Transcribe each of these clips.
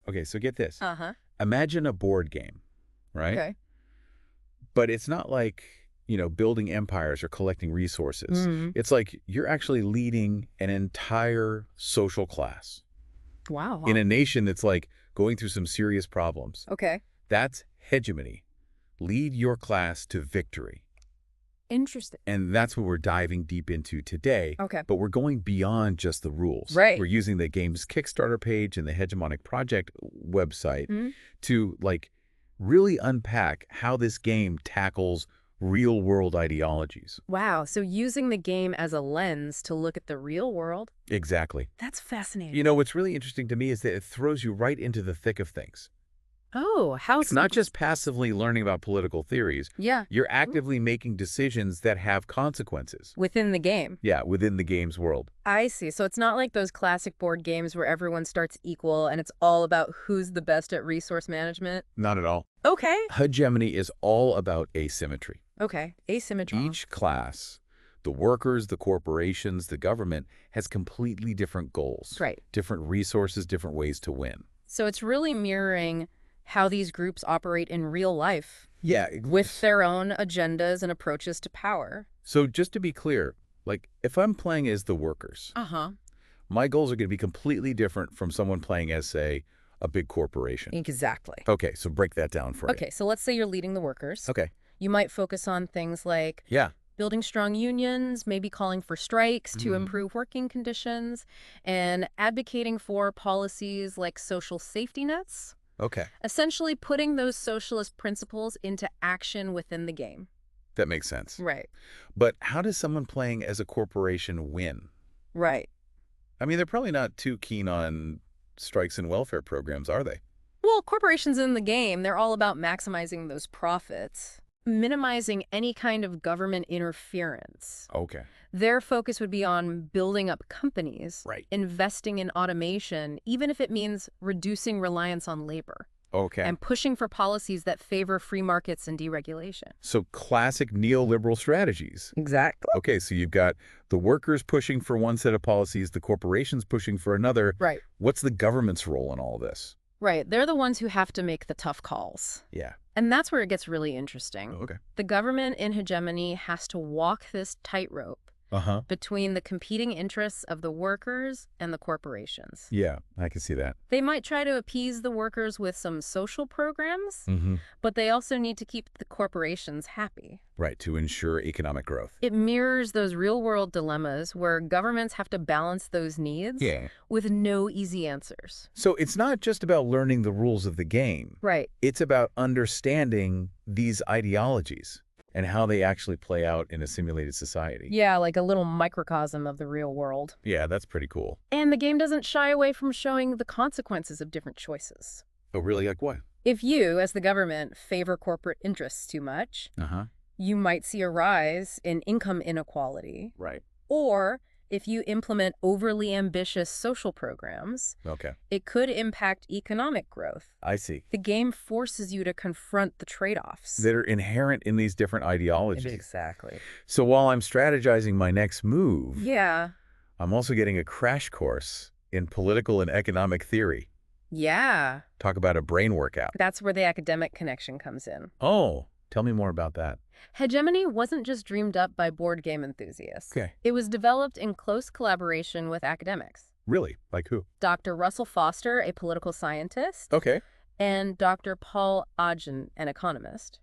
Okay, so get this. Uh-huh. Imagine a board game, right? Okay. But it's not like, building empires or collecting resources. Mm. It's like you're actually leading an entire social class in Wow. a nation that's like going through some serious problems. Okay. That's hegemony. Lead your class to victory. Interesting. And that's what we're diving deep into today. Okay. But we're going beyond just the rules. Right. We're using the game's Kickstarter page and the Hegemonic Project website Mm. to really unpack how this game tackles real-world ideologies. Wow. So using the game as a lens to look at the real world, Exactly. that's fascinating. What's really interesting to me is that it throws you right into the thick of things. Oh, how It's not just passively learning about political theories. Yeah. You're actively making decisions that have consequences. Within the game. Yeah, within the game's world. I see. So it's not like those classic board games where everyone starts equal and it's all about who's the best at resource management. Not at all. Okay. Hegemony is all about asymmetry. Okay. Asymmetry. Each class, the workers, the corporations, the government, has completely different goals. Right. Different resources, different ways to win. So it's really mirroring how these groups operate in real life. Yeah. With their own agendas and approaches to power. So just to be clear, if I'm playing as the workers, Uh-huh. my goals are going to be completely different from someone playing as, say, a big corporation. Exactly. Okay, so break that down for me. Okay, so let's say you're leading the workers. Okay. You might focus on things like Yeah. building strong unions, maybe calling for strikes to improve working conditions, and advocating for policies like social safety nets. Okay. Essentially putting those socialist principles into action within the game. That makes sense. Right. But how does someone playing as a corporation win? Right. I mean, they're probably not too keen on strikes and welfare programs, are they? Well, corporations in the game, they're all about maximizing those profits, minimizing any kind of government interference. Okay. Their focus would be on building up companies, Right. investing in automation, even if it means reducing reliance on labor, Okay. and pushing for policies that favor free markets and deregulation. So classic neoliberal strategies. Exactly. Okay, so you've got the workers pushing for one set of policies, the corporations pushing for another. Right. What's the government's role in all this? Right. They're the ones who have to make the tough calls. Yeah. And that's where it gets really interesting. Okay. The government in hegemony has to walk this tightrope Uh-huh. between the competing interests of the workers and the corporations. Yeah, I can see that. They might try to appease the workers with some social programs, Mm-hmm. but they also need to keep the corporations happy. Right, to ensure economic growth. It mirrors those real-world dilemmas where governments have to balance those needs with no easy answers. So it's not just about learning the rules of the game. Right. It's about understanding these ideologies and how they actually play out in a simulated society. Yeah, like a little microcosm of the real world. Yeah, that's pretty cool. And the game doesn't shy away from showing the consequences of different choices. Oh, really? Like what? If you, as the government, favor corporate interests too much, Uh-huh. you might see a rise in income inequality. Right. Or if you implement overly ambitious social programs, Okay. it could impact economic growth. I see. The game forces you to confront the trade-offs. That are inherent in these different ideologies. Exactly. So while I'm strategizing my next move, Yeah. I'm also getting a crash course in political and economic theory. Yeah. Talk about a brain workout. That's where the academic connection comes in. Oh, tell me more about that. Hegemony wasn't just dreamed up by board game enthusiasts. Okay. It was developed in close collaboration with academics. Really? Like who? Dr. Russell Foster, a political scientist, Okay. and Dr. Paul Ogden, an economist.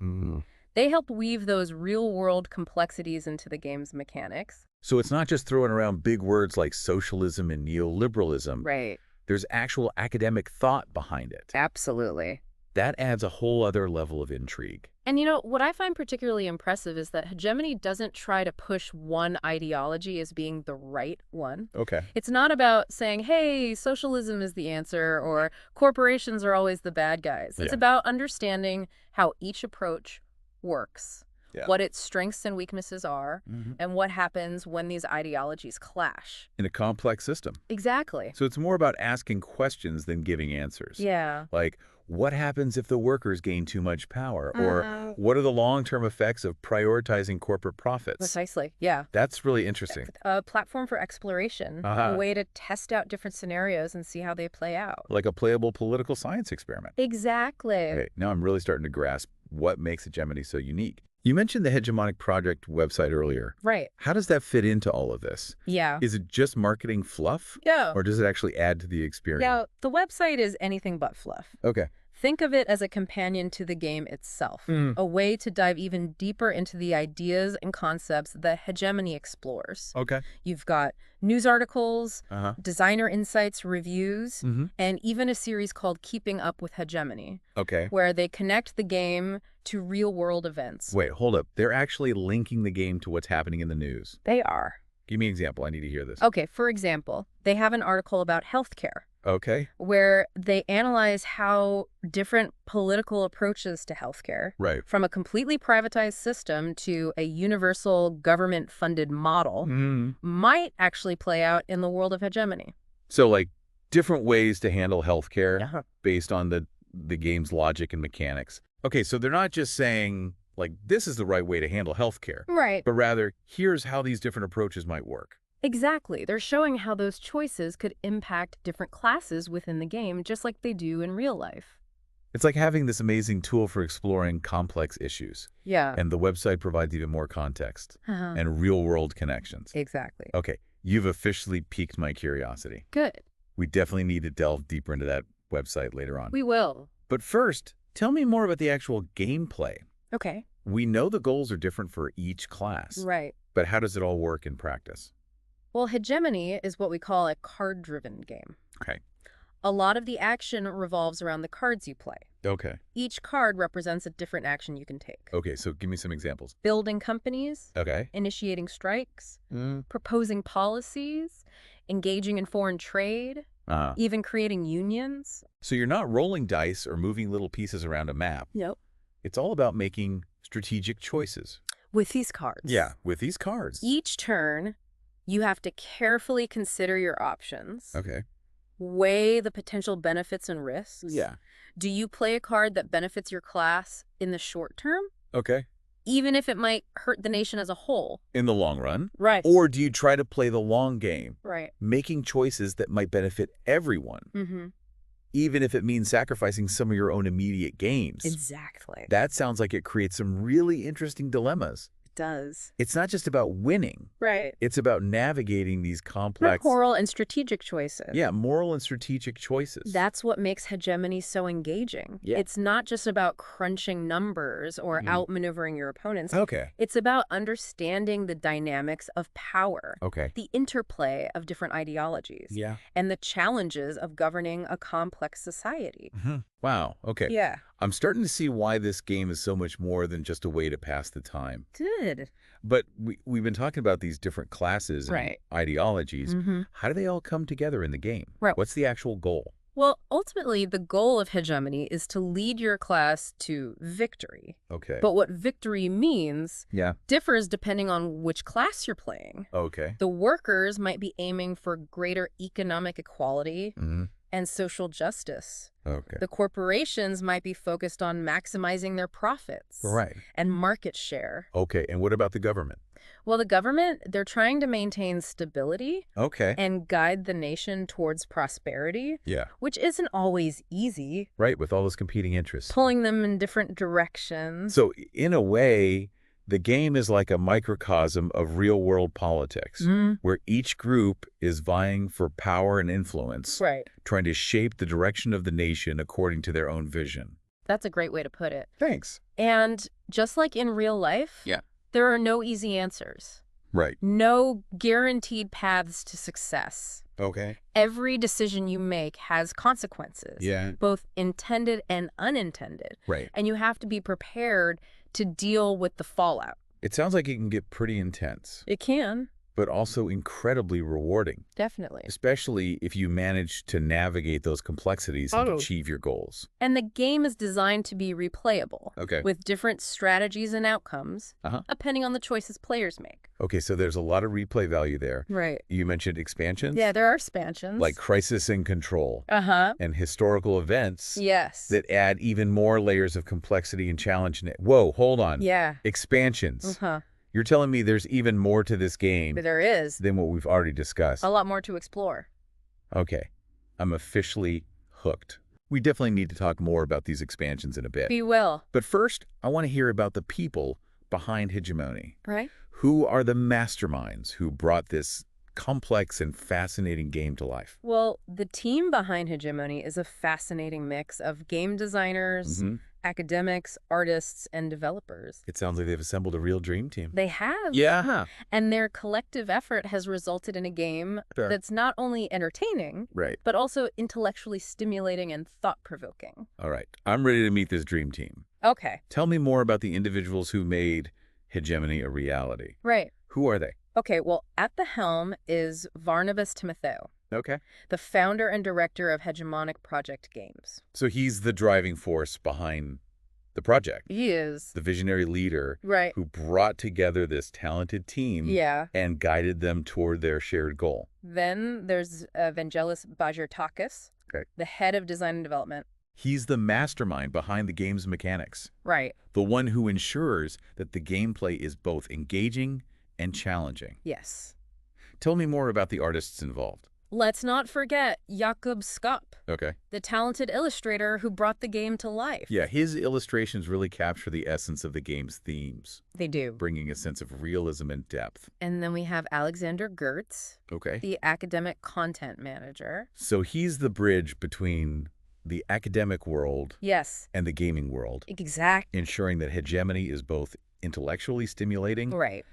They helped weave those real-world complexities into the game's mechanics. So it's not just throwing around big words like socialism and neoliberalism. Right. There's actual academic thought behind it. Absolutely. That adds a whole other level of intrigue. And what I find particularly impressive is that hegemony doesn't try to push one ideology as being the right one. Okay. It's not about saying, hey, socialism is the answer or corporations are always the bad guys. It's Yeah. about understanding how each approach works Yeah. what its strengths and weaknesses are, Hmm. and what happens when these ideologies clash. In a complex system. Exactly. So it's more about asking questions than giving answers. Yeah. Like, what happens if the workers gain too much power? Or what are the long-term effects of prioritizing corporate profits? Precisely. Yeah. That's really interesting. A platform for exploration, a way to test out different scenarios and see how they play out. Like a playable political science experiment. Exactly. Okay, now I'm really starting to grasp what makes Hegemony so unique. You mentioned the Hegemonic Project website earlier. Right. How does that fit into all of this? Yeah. Is it just marketing fluff? Yeah. Or does it actually add to the experience? Yeah, the website is anything but fluff. Okay. Think of it as a companion to the game itself, a way to dive even deeper into the ideas and concepts that Hegemony explores. Okay. You've got news articles, Uh-huh. designer insights, reviews, and even a series called Keeping Up with Hegemony, Okay. where they connect the game to real-world events. Wait, hold up. They're actually linking the game to what's happening in the news. They are. Give me an example. I need to hear this. Okay, for example, they have an article about healthcare, Okay. where they analyze how different political approaches to healthcare, Right. from a completely privatized system to a universal government-funded model, might actually play out in the world of Hegemony. So, like, different ways to handle healthcare Yeah. based on the game's logic and mechanics. Okay, so they're not just saying, like, this is the right way to handle healthcare, Right. but rather, here's how these different approaches might work. Exactly. They're showing how those choices could impact different classes within the game, just like they do in real life. It's like having this amazing tool for exploring complex issues. Yeah. And the website provides even more context Uh-huh. and real-world connections. Exactly. Okay, you've officially piqued my curiosity. Good. We definitely need to delve deeper into that website later on. We will. But first, tell me more about the actual gameplay. Okay. We know the goals are different for each class, Right. but how does it all work in practice? Well, Hegemony is what we call a card-driven game. Okay. A lot of the action revolves around the cards you play. Okay. Each card represents a different action you can take. Okay, so give me some examples. Building companies, Okay. initiating strikes, proposing policies, engaging in foreign trade, even creating unions. So you're not rolling dice or moving little pieces around a map. Nope. It's all about making strategic choices. With these cards. Yeah, with these cards. Each turn, you have to carefully consider your options. Okay. Weigh the potential benefits and risks. Yeah. Do you play a card that benefits your class in the short term, Okay. even if it might hurt the nation as a whole? In the long run? Right. Or do you try to play the long game, Right. making choices that might benefit everyone, Mm-hmm. even if it means sacrificing some of your own immediate gains? Exactly. That sounds like it creates some really interesting dilemmas. It does. It's not just about winning. Right. It's about navigating these complex... Moral and strategic choices. Yeah, moral and strategic choices. That's what makes Hegemony so engaging. Yeah. It's not just about crunching numbers or outmaneuvering your opponents. Okay. It's about understanding the dynamics of power, Okay. the interplay of different ideologies, Yeah. and the challenges of governing a complex society. Wow. Okay. Yeah. I'm starting to see why this game is so much more than just a way to pass the time. Good. But we've been talking about these different classes and Right. ideologies. Mm-hmm. How do they all come together in the game? Right. What's the actual goal? Well, ultimately, the goal of Hegemony is to lead your class to victory. Okay. But what victory means Yeah. differs depending on which class you're playing. Okay. The workers might be aiming for greater economic equality and social justice. Okay. The corporations might be focused on maximizing their profits Right. and market share. Okay. And what about the government? Well, the government, they're trying to maintain stability Okay. and guide the nation towards prosperity, Yeah. which isn't always easy, Right. With all those competing interests. pulling them in different directions. So in a way, the game is like a microcosm of real-world politics, where each group is vying for power and influence, Right. trying to shape the direction of the nation according to their own vision. That's a great way to put it. Thanks. And just like in real life, Yeah. there are no easy answers, Right. no guaranteed paths to success. Okay. Every decision you make has consequences, Yeah. both intended and unintended. Right. And you have to be prepared to deal with the fallout. It sounds like it can get pretty intense. It can. but also incredibly rewarding, Definitely. especially if you manage to navigate those complexities and achieve your goals. And the game is designed to be replayable, Okay. with different strategies and outcomes, depending on the choices players make. Okay, so there's a lot of replay value there. Right. You mentioned expansions? Yeah, there are expansions. Like Crisis and Control. And historical events Yes. that add even more layers of complexity and challenge. Whoa, hold on. Yeah. Expansions. You're telling me there's even more to this game There is. than what we've already discussed. A lot more to explore. Okay, I'm officially hooked. We definitely need to talk more about these expansions in a bit. We will. But first, I want to hear about the people behind Hegemony. Right. Who are the masterminds who brought this complex and fascinating game to life? Well, the team behind Hegemony is a fascinating mix of game designers, academics, artists, and developers. It sounds like they've assembled a real dream team. They have. Yeah. And their collective effort has resulted in a game that's not only entertaining, but also intellectually stimulating and thought-provoking. All right. I'm ready to meet this dream team. Okay. Tell me more about the individuals who made Hegemony a reality. Right. Who are they? Okay, well, at the helm is Varnavas Timotheo, Okay. the founder and director of Hegemonic Project Games. So he's the driving force behind the project. He is. The visionary leader Right. who brought together this talented team and guided them toward their shared goal. Then there's Vangelis Bajirtakis, the head of design and development. He's the mastermind behind the game's mechanics. Right. The one who ensures that the gameplay is both engaging and challenging. Yes. Tell me more about the artists involved. Let's not forget Jakub Skop, Okay. the talented illustrator who brought the game to life. Yeah, his illustrations really capture the essence of the game's themes, They do. bringing a sense of realism and depth. And then we have Alexander Gertz, Okay. the academic content manager. So he's the bridge between the academic world Yes. and the gaming world, Exactly. ensuring that Hegemony is both intellectually stimulating Right.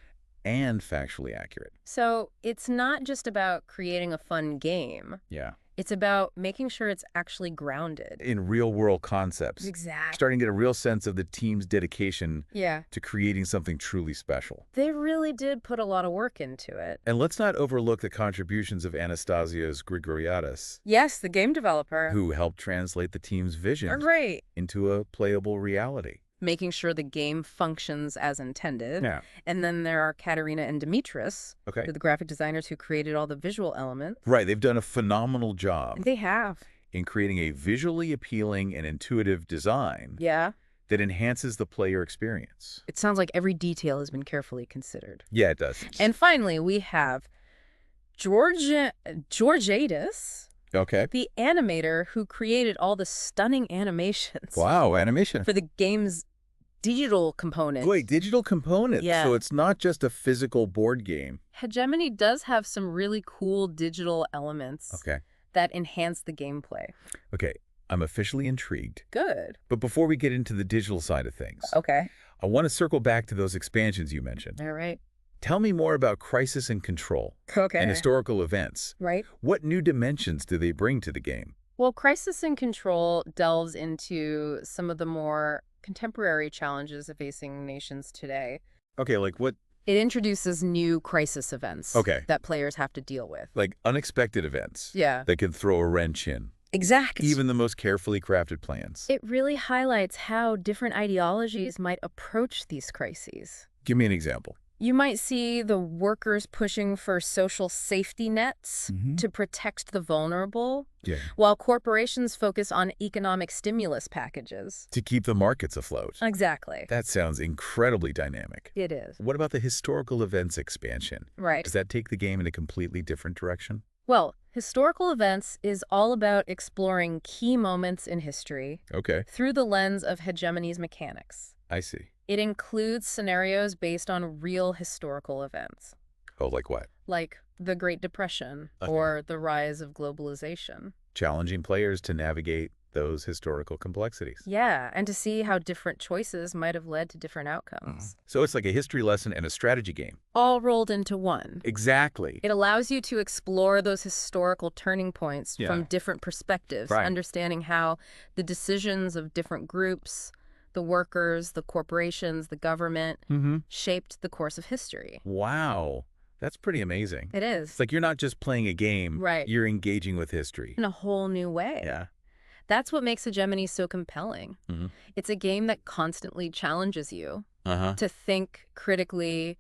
and factually accurate. So it's not just about creating a fun game. Yeah. It's about making sure it's actually grounded. In real-world concepts. Exactly. Starting to get a real sense of the team's dedication Yeah. to creating something truly special. They really did put a lot of work into it. And let's not overlook the contributions of Anastasios Grigoriadis, Yes, the game developer. who helped translate the team's vision Right. into a playable reality. Making sure the game functions as intended. Yeah. And then there are Katerina and Dimitris, Okay. the graphic designers who created all the visual elements. Right. They've done a phenomenal job They have. in creating a visually appealing and intuitive design Yeah. that enhances the player experience. It sounds like every detail has been carefully considered. Yeah, it does. And finally, we have Georgiadis, Okay. the animator who created all the stunning animations Wow, animation. for the game's digital component. Wait, digital components. Yeah. So it's not just a physical board game. Hegemony does have some really cool digital elements Okay. that enhance the gameplay. Okay. I'm officially intrigued. Good. But before we get into the digital side of things, Okay. I want to circle back to those expansions you mentioned. All right. Tell me more about Crisis and Control Okay. and historical events. Right. What new dimensions do they bring to the game? Well, Crisis and Control delves into some of the more contemporary challenges facing nations today. Okay, like what? It introduces new crisis events that players have to deal with. Like unexpected events Yeah. that can throw a wrench in. Exactly. Even the most carefully crafted plans. It really highlights how different ideologies might approach these crises. Give me an example. You might see the workers pushing for social safety nets to protect the vulnerable, Yeah. while corporations focus on economic stimulus packages. To keep the markets afloat. Exactly. That sounds incredibly dynamic. It is. What about the historical events expansion? Right. Does that take the game in a completely different direction? Well, historical events is all about exploring key moments in history Okay, through the lens of Hegemony's mechanics. I see. It includes scenarios based on real historical events, Oh, like what? like the Great Depression Okay. or the rise of globalization. Challenging players to navigate those historical complexities. Yeah, and to see how different choices might have led to different outcomes. So it's like a history lesson and a strategy game. All rolled into one. Exactly. It allows you to explore those historical turning points Yeah. from different perspectives, Right. understanding how the decisions of different groups, the workers, the corporations, the government, shaped the course of history. Wow. That's pretty amazing. It is. It's like you're not just playing a game, Right. you're engaging with history. In a whole new way. Yeah. That's what makes Hegemony so compelling. Mm-hmm. It's a game that constantly challenges you Uh-huh. to think critically,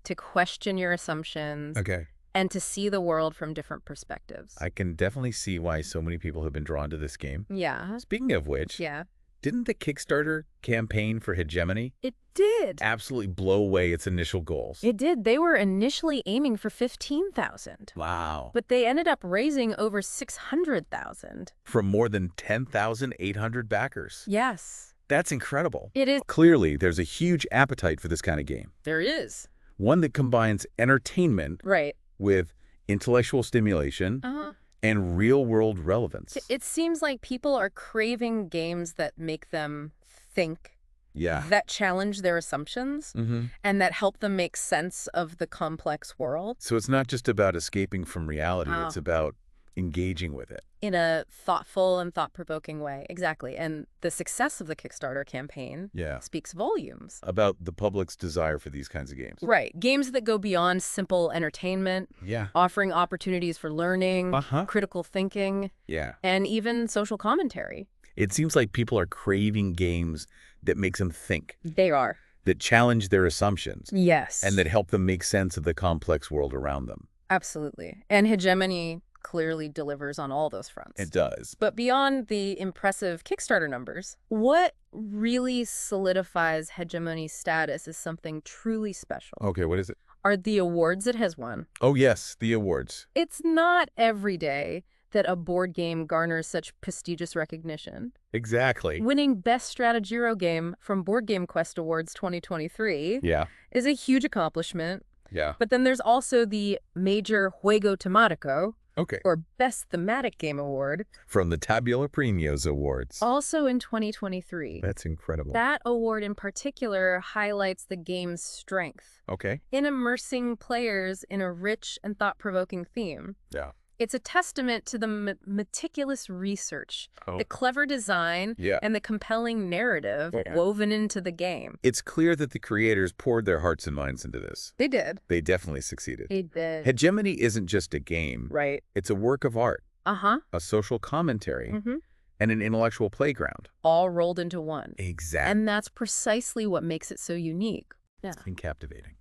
to question your assumptions, Okay. and to see the world from different perspectives. I can definitely see why so many people have been drawn to this game. Yeah. Speaking of which, Yeah. didn't the Kickstarter campaign for Hegemony It did. absolutely blow away its initial goals? It did. They were initially aiming for 15,000, Wow. but they ended up raising over 600,000. From more than 10,800 backers. Yes. That's incredible. It is. Clearly, there's a huge appetite for this kind of game. There is. One that combines entertainment Right. with intellectual stimulation Uh-huh. and real-world relevance. It seems like people are craving games that make them think, Yeah. that challenge their assumptions, Mm-hmm. and that help them make sense of the complex world So it's not just about escaping from reality, Oh. it's about engaging with it. in a thoughtful and thought-provoking way. Exactly. And the success of the Kickstarter campaign Yeah. speaks volumes. About the public's desire for these kinds of games. Right. Games that go beyond simple entertainment, Yeah. offering opportunities for learning, Uh-huh. critical thinking, Yeah. and even social commentary. It seems like people are craving games that makes them think, They are. that challenge their assumptions, Yes. and that help them make sense of the complex world around them. Absolutely. And Hegemony clearly delivers on all those fronts. It does. But beyond the impressive Kickstarter numbers, what really solidifies Hegemony's status as something truly special Okay, what is it? are the awards it has won. Oh, yes, the awards. It's not every day that a board game garners such prestigious recognition. Exactly. Winning Best Strategy Euro Game from Board Game Quest Awards 2023 Yeah. is a huge accomplishment. Yeah. But then there's also the Major Juego Temático, Okay. or Best Thematic Game Award, From the Tabula Premios Awards. also in 2023. That's incredible. That award in particular highlights the game's strength Okay. in immersing players in a rich and thought-provoking theme. Yeah. It's a testament to the meticulous research, Oh. the clever design, Yeah. and the compelling narrative Yeah. woven into the game. It's clear that the creators poured their hearts and minds into this. They did. They definitely succeeded. They did. Hegemony isn't just a game. Right. It's a work of art, Uh-huh. a social commentary, Mm-hmm. and an intellectual playground. All rolled into one. Exactly. And that's precisely what makes it so unique. Yeah. It's been captivating.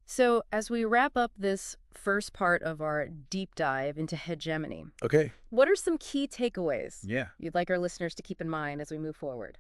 So as we wrap up this first part of our deep dive into Hegemony, Okay. what are some key takeaways Yeah. you'd like our listeners to keep in mind as we move forward?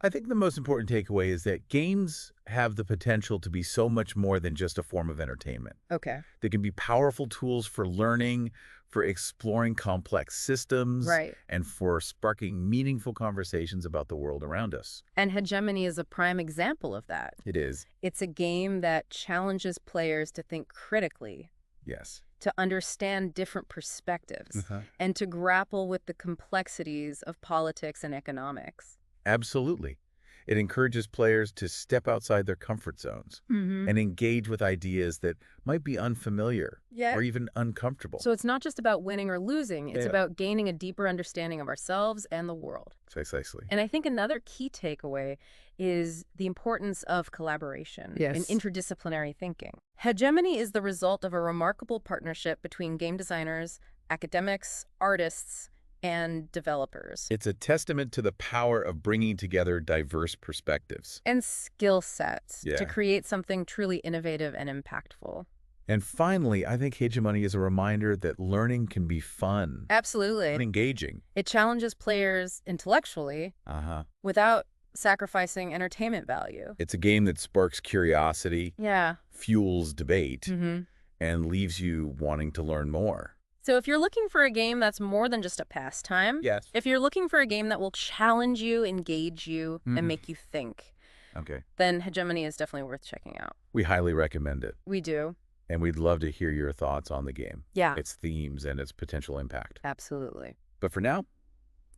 I think the most important takeaway is that games have the potential to be so much more than just a form of entertainment. Okay. They can be powerful tools for learning, for exploring complex systems, Right. and for sparking meaningful conversations about the world around us. And Hegemony is a prime example of that. It is. It's a game that challenges players to think critically, Yes. to understand different perspectives, Uh-huh. and to grapple with the complexities of politics and economics. Absolutely. It encourages players to step outside their comfort zones Mm-hmm. and engage with ideas that might be unfamiliar Yeah. or even uncomfortable. So it's not just about winning or losing. It's Yeah. about gaining a deeper understanding of ourselves and the world. Precisely. And I think another key takeaway is the importance of collaboration Yes. and interdisciplinary thinking. Hegemony is the result of a remarkable partnership between game designers, academics, artists, and developers. It's a testament to the power of bringing together diverse perspectives. And skill sets Yeah. to create something truly innovative and impactful. And finally, I think Hegemony is a reminder that learning can be fun Absolutely. and engaging. It challenges players intellectually Uh-huh. without sacrificing entertainment value. It's a game that sparks curiosity, Yeah. fuels debate, Mm-hmm. and leaves you wanting to learn more. So if you're looking for a game that's more than just a pastime, Yes. if you're looking for a game that will challenge you, engage you, Mhm. and make you think, Okay. then Hegemony is definitely worth checking out. We highly recommend it, We do. and we'd love to hear your thoughts on the game, Yeah, its themes, and its potential impact. absolutely. But for now,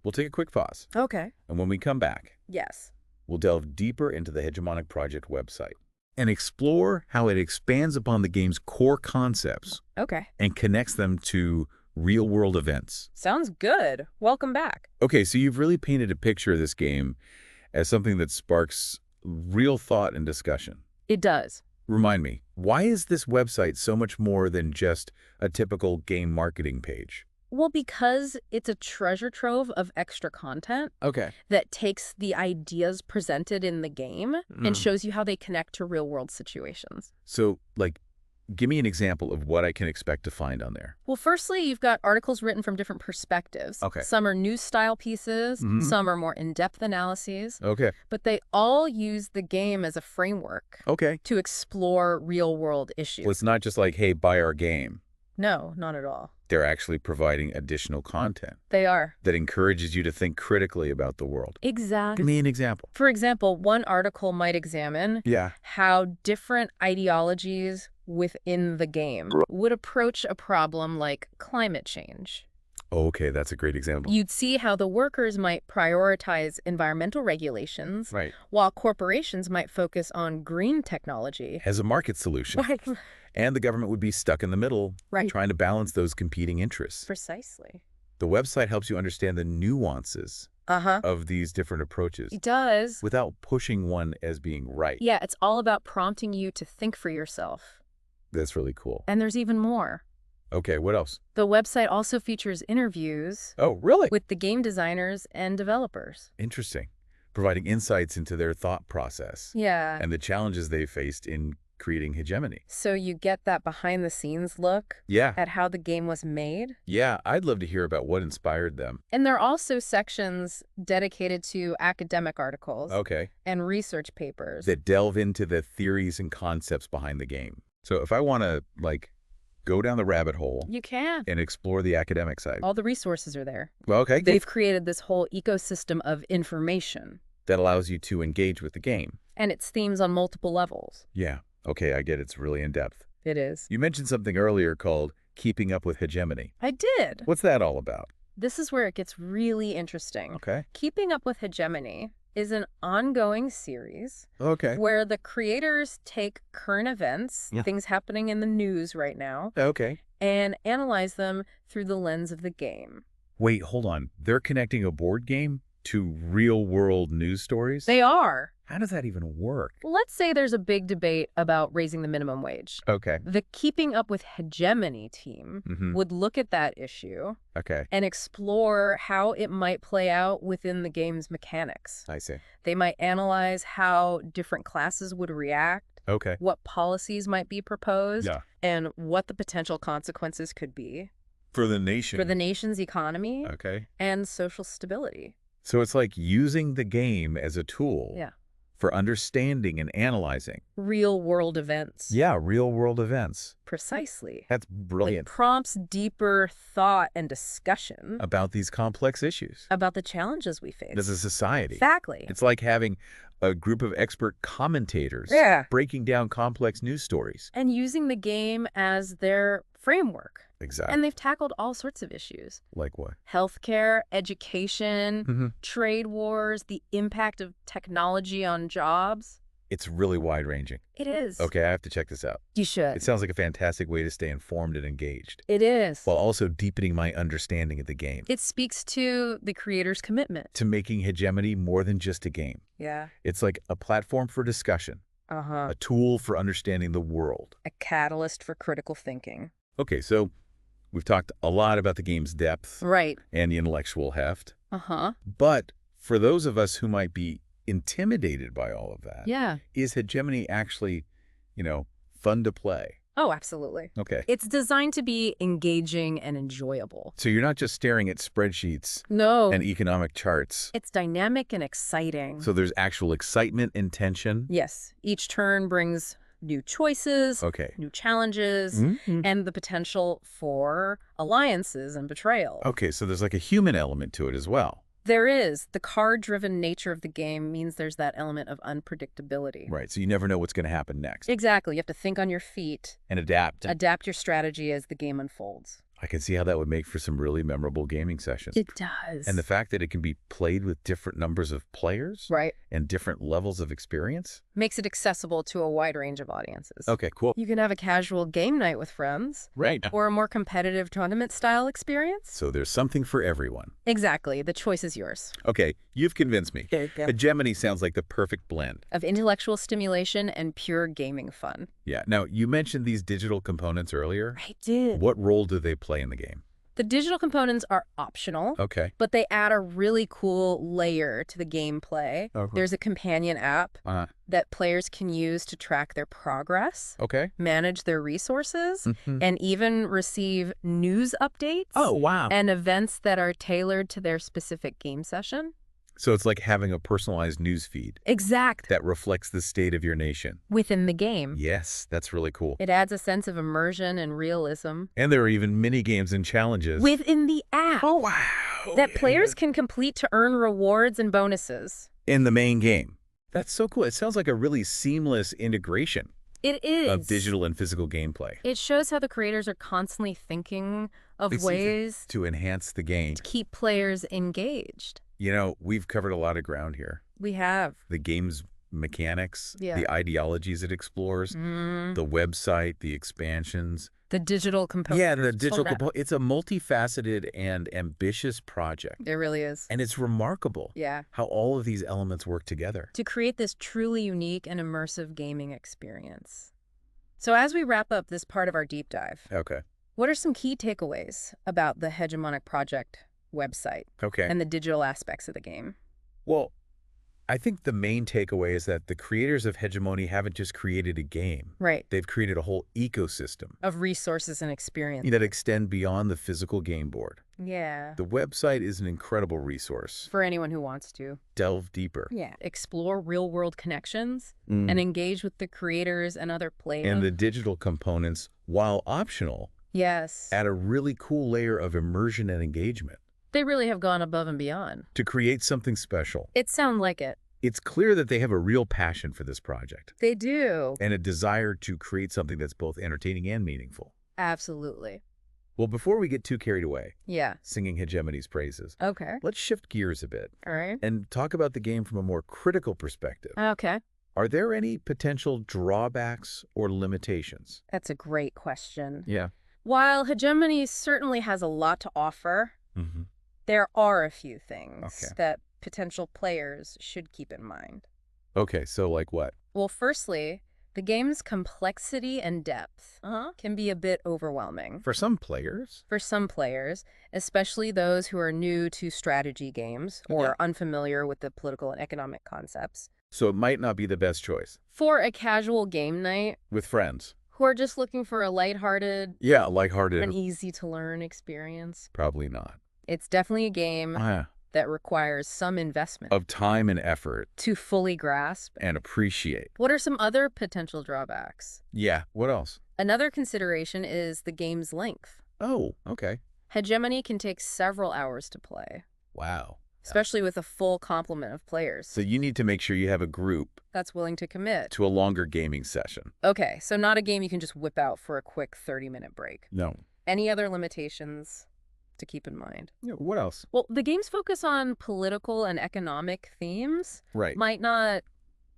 we'll take a quick pause, Okay. and when we come back, Yes. we'll delve deeper into the Hegemonic Project website and explore how it expands upon the game's core concepts Okay. and connects them to real-world events. Sounds good. Welcome back. Okay, so you've really painted a picture of this game as something that sparks real thought and discussion. It does. Remind me, Why is this website so much more than just a typical game marketing page? Well, because it's a treasure trove of extra content Okay. that takes the ideas presented in the game and shows you how they connect to real-world situations. So, like, give me an example of what I can expect to find on there. Well, firstly, you've got articles written from different perspectives. Okay. Some are news-style pieces, some are more in-depth analyses, Okay. but they all use the game as a framework Okay. to explore real-world issues. Well, it's not just like, hey, buy our game. No, not at all. They're actually providing additional content They are. that encourages you to think critically about the world. Exactly. Give me an example. For example, one article might examine Yeah. how different ideologies within the game would approach a problem like climate change. Okay, that's a great example. You'd see how the workers might prioritize environmental regulations, Right. while corporations might focus on green technology. As a market solution. Right. And the government would be stuck in the middle, Right. trying to balance those competing interests. Precisely. The website helps you understand the nuances of these different approaches It does. without pushing one as being right. Yeah, it's all about prompting you to think for yourself. That's really cool. And there's even more. Okay, what else? The website also features interviews Oh, really? with the game designers and developers. Interesting. Providing insights into their thought process Yeah. and the challenges they faced in creating Hegemony. So you get that behind-the-scenes look Yeah. at how the game was made. Yeah, I'd love to hear about what inspired them. And there are also sections dedicated to academic articles Okay. and research papers. That delve into the theories and concepts behind the game. So if I want to, like, go down the rabbit hole You can. and explore the academic side. All the resources are there. Well, okay. They've created this whole ecosystem of information. That allows you to engage with the game. And it's themes on multiple levels. Yeah. Okay, I get it. It's really in-depth. It is. You mentioned something earlier called Keeping Up with Hegemony. I did. What's that all about? This is where it gets really interesting. Okay. Keeping Up with Hegemony is an ongoing series Okay. where the creators take current events, Yeah. things happening in the news right now, Okay. and analyze them through the lens of the game. Wait, hold on. They're connecting a board game to real-world news stories? They are. How does that even work? Let's say there's a big debate about raising the minimum wage. Okay. The Keeping Up with Hegemony team would look at that issue Okay. and explore how it might play out within the game's mechanics. I see. They might analyze how different classes would react, Okay. what policies might be proposed, Yeah. and what the potential consequences could be For the nation. for the nation's economy Okay. and social stability. So it's like using the game as a tool Yeah. for understanding and analyzing. Real-world events. Yeah, real-world events. Precisely. That's It brilliant. prompts deeper thought and discussion About these complex issues about the challenges we face. as a society. Exactly. It's like having a group of expert commentators Yeah. breaking down complex news stories. And using the game as their framework. Exactly. And they've tackled all sorts of issues. Like what? Healthcare, education, trade wars, the impact of technology on jobs. It's really wide-ranging. It is. Okay, I have to check this out. You should. It sounds like a fantastic way to stay informed and engaged, It is. while also deepening my understanding of the game. It speaks to the creator's commitment. To making Hegemony more than just a game. Yeah. It's like a platform for discussion, Uh-huh. a tool for understanding the world. A catalyst for critical thinking. Okay, so we've talked a lot about the game's depth Right. and the intellectual heft. Uh-huh. But for those of us who might be intimidated by all of that, Yeah. is Hegemony actually, fun to play? Oh, absolutely. Okay. It's designed to be engaging and enjoyable. So you're not just staring at spreadsheets No. and economic charts. It's dynamic and exciting. So there's actual excitement and tension. Yes. Each turn brings new choices, Okay. new challenges, and the potential for alliances and betrayal. Okay, so there's like a human element to it as well. There is. The card-driven nature of the game means there's that element of unpredictability. Right, so you never know what's going to happen next. Exactly. You have to think on your feet, And adapt. adapt your strategy as the game unfolds. I can see how that would make for some really memorable gaming sessions. It does. And the fact that it can be played with different numbers of players Right. and different levels of experience, makes it accessible to a wide range of audiences. Okay, cool. You can have a casual game night with friends. Right. Or a more competitive tournament-style experience. So there's something for everyone. Exactly. The choice is yours. Okay, you've convinced me. Hegemony sounds like the perfect blend. Of intellectual stimulation and pure gaming fun. Yeah. Now, you mentioned these digital components earlier. I did. What role do they play in the game? The digital components are optional, Okay. but they add a really cool layer to the gameplay. Okay. There's a companion app that players can use to track their progress, Okay. manage their resources, and even receive news updates. Oh, wow. And events that are tailored to their specific game session. So it's like having a personalized news feed Exact. that reflects the state of your nation. Within the game. Yes, that's really cool. It adds a sense of immersion and realism. And there are even mini games and challenges. Within the app. Oh, wow. That players can complete to earn rewards and bonuses. In the main game. That's so cool. It sounds like a really seamless integration It is. of digital and physical gameplay. It shows how the creators are constantly thinking of ways to enhance the game. to keep players engaged. You know, we've covered a lot of ground here. We have. The game's mechanics, Yeah. the ideologies it explores, the website, the expansions. The digital component. Yeah, the digital component. It's a multifaceted and ambitious project. It really is. And it's remarkable Yeah. how all of these elements work together. To create this truly unique and immersive gaming experience. So as we wrap up this part of our deep dive, Okay. what are some key takeaways about the Hegemonic Project website Okay. and the digital aspects of the game? Well, I think the main takeaway is that the creators of Hegemony haven't just created a game. Right. They've created a whole ecosystem Of resources and experience. that extend beyond the physical game board. Yeah. The website is an incredible resource. For anyone who wants to. Delve deeper. Yeah. Explore real-world connections and engage with the creators and other players. And the digital components, while optional, Yes. add a really cool layer of immersion and engagement They really have gone above and beyond. to create something special. It sounds like it. It's clear that they have a real passion for this project They do. and a desire to create something that's both entertaining and meaningful. Absolutely. Well, before we get too carried away Yeah. singing Hegemony's praises, Okay. let's shift gears a bit All right. and talk about the game from a more critical perspective. Okay. Are there any potential drawbacks or limitations? That's a great question. Yeah. While Hegemony certainly has a lot to offer, there are a few things that potential players should keep in mind. Okay, so like what? Well, firstly, the game's complexity and depth can be a bit overwhelming. For some players? For some players, especially those who are new to strategy games or unfamiliar with the political and economic concepts. So it might not be the best choice. For a casual game night, With friends? who are just looking for a lighthearted Yeah, lighthearted. and easy-to-learn experience, Probably not. it's definitely a game that requires some investment Of time and effort to fully grasp. and appreciate. What are some other potential drawbacks? Yeah, what else? Another consideration is the game's length. Oh, okay. Hegemony can take several hours to play, Wow. especially with a full complement of players So you need to make sure you have a group that's willing to commit. to a longer gaming session. Okay, so not a game you can just whip out for a quick 30-minute break. No. Any other limitations to keep in mind? Yeah, what else? Well, the game's focus on political and economic themes Right. might not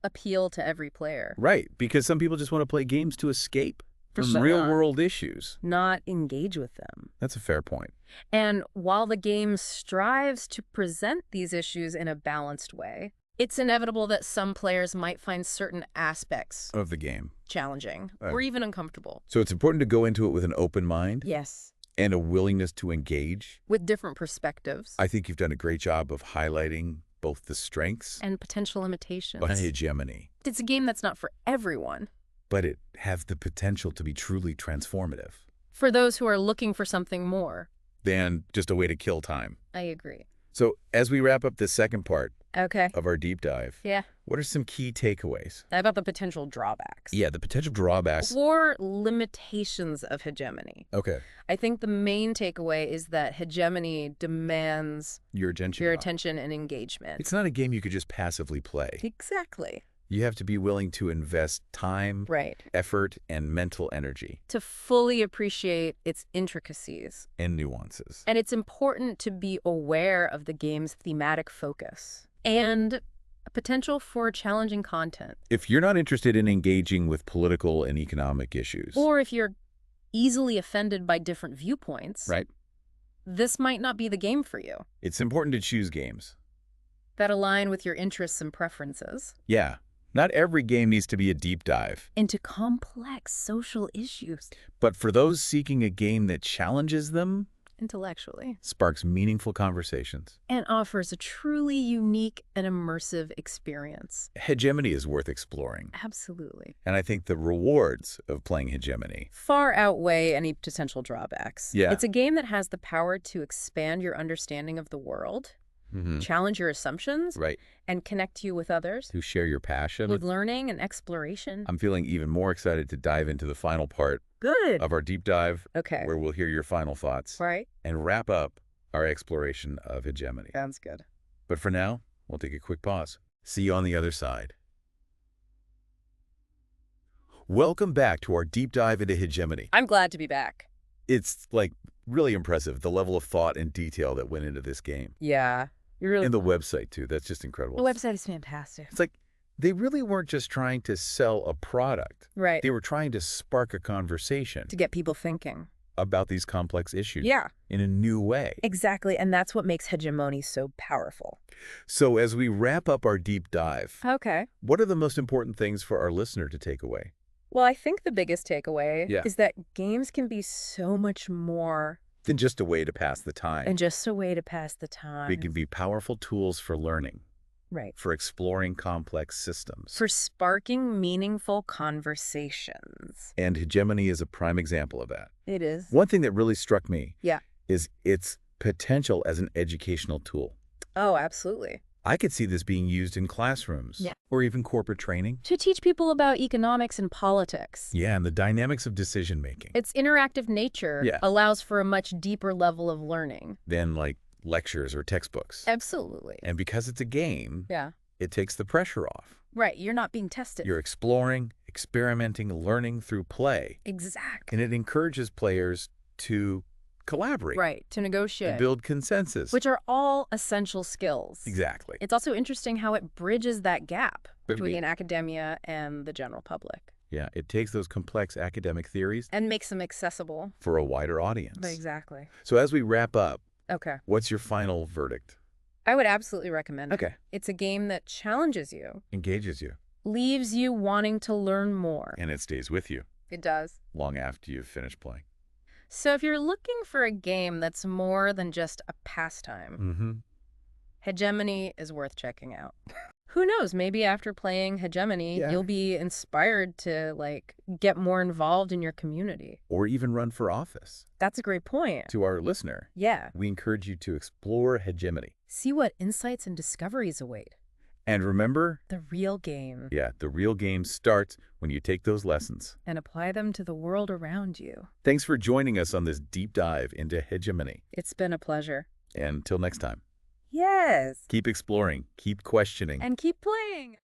appeal to every player. Right, because some people just want to play games to escape For from sure. real-world issues. Not engage with them. That's a fair point. And while the game strives to present these issues in a balanced way, it's inevitable that some players might find certain aspects Of the game. challenging or even uncomfortable. So it's important to go into it with an open mind Yes. and a willingness to engage. With different perspectives I think you've done a great job of highlighting both the strengths and potential limitations. and hegemony, It's a game that's not for everyone. but it has the potential to be truly transformative For those who are looking for something more. than just a way to kill time. I agree. So as we wrap up the second part Okay. of our deep dive, Yeah. what are some key takeaways? How about the potential drawbacks? Yeah, the potential drawbacks. Or limitations of Hegemony. Okay. I think the main takeaway is that Hegemony demands Your attention. your attention and engagement. It's not a game you could just passively play. Exactly. You have to be willing to invest time, Right. effort, and mental energy To fully appreciate its intricacies. and nuances. And it's important to be aware of the game's thematic focus and Potential for challenging content. If you're not interested in engaging with political and economic issues. Or if you're easily offended by different viewpoints. Right. This might not be the game for you. It's important to choose games that align with your interests and preferences. Yeah. Not every game needs to be a deep dive. Into complex social issues. But for those seeking a game that challenges them, intellectually, sparks meaningful conversations, and offers a truly unique and immersive experience. Hegemony is worth exploring. Absolutely. And I think the rewards of playing Hegemony far outweigh any potential drawbacks. Yeah. It's a game that has the power to expand your understanding of the world, challenge your assumptions, right, and connect you with others. Who share your passion. With learning and exploration. I'm feeling even more excited to dive into the final part Good. of our deep dive, Okay. where we'll hear your final thoughts. Right. And wrap up our exploration of Hegemony. Sounds good. But for now, we'll take a quick pause. See you on the other side. Welcome back to our deep dive into Hegemony. I'm glad to be back. It's really impressive, the level of thought and detail that went into this game. Yeah. You're really. And the website, too. That's just incredible. The website is fantastic. It's like they really weren't just trying to sell a product. Right. They were trying to spark a conversation To get people thinking. about these complex issues. Yeah. In a new way. Exactly. And that's what makes Hegemony so powerful. So as we wrap up our deep dive, Okay. what are the most important things for our listener to take away? Well, I think the biggest takeaway Yeah. is that games can be so much more Than just a way to pass the time. than just a way to pass the time. They can be powerful tools for learning, Right. for exploring complex systems. For sparking meaningful conversations. And Hegemony is a prime example of that. It is. One thing that really struck me Yeah. is its potential as an educational tool. Oh, absolutely. I could see this being used in classrooms Yeah. or even corporate training. To teach people about economics and politics. Yeah, and the dynamics of decision-making. Its interactive nature Yeah. allows for a much deeper level of learning. Than lectures or textbooks. Absolutely. And because it's a game, Yeah. it takes the pressure off. Right. You're not being tested. You're exploring, experimenting, learning through play. Exactly. And it encourages players to collaborate. Right. To negotiate. And build consensus. Which are all essential skills. Exactly. It's also interesting how it bridges that gap But between academia and the general public. Yeah, it takes those complex academic theories And makes them accessible. for a wider audience. Exactly. So as we wrap up, Okay. what's your final verdict? I would absolutely recommend it. Okay. It's a game that challenges you, Engages you. leaves you wanting to learn more. And it stays with you It does. long after you've finished playing. So if you're looking for a game that's more than just a pastime, Hegemony is worth checking out. Who knows, maybe after playing Hegemony, Yeah. you'll be inspired to, get more involved in your community. Or even run for office. That's a great point. To our listener, Yeah. we encourage you to explore Hegemony. See what insights and discoveries await. And remember, The real game. the real game starts when you take those lessons. And apply them to the world around you. Thanks for joining us on this deep dive into Hegemony. It's been a pleasure. And until next time, Yes. keep exploring, keep questioning. And keep playing.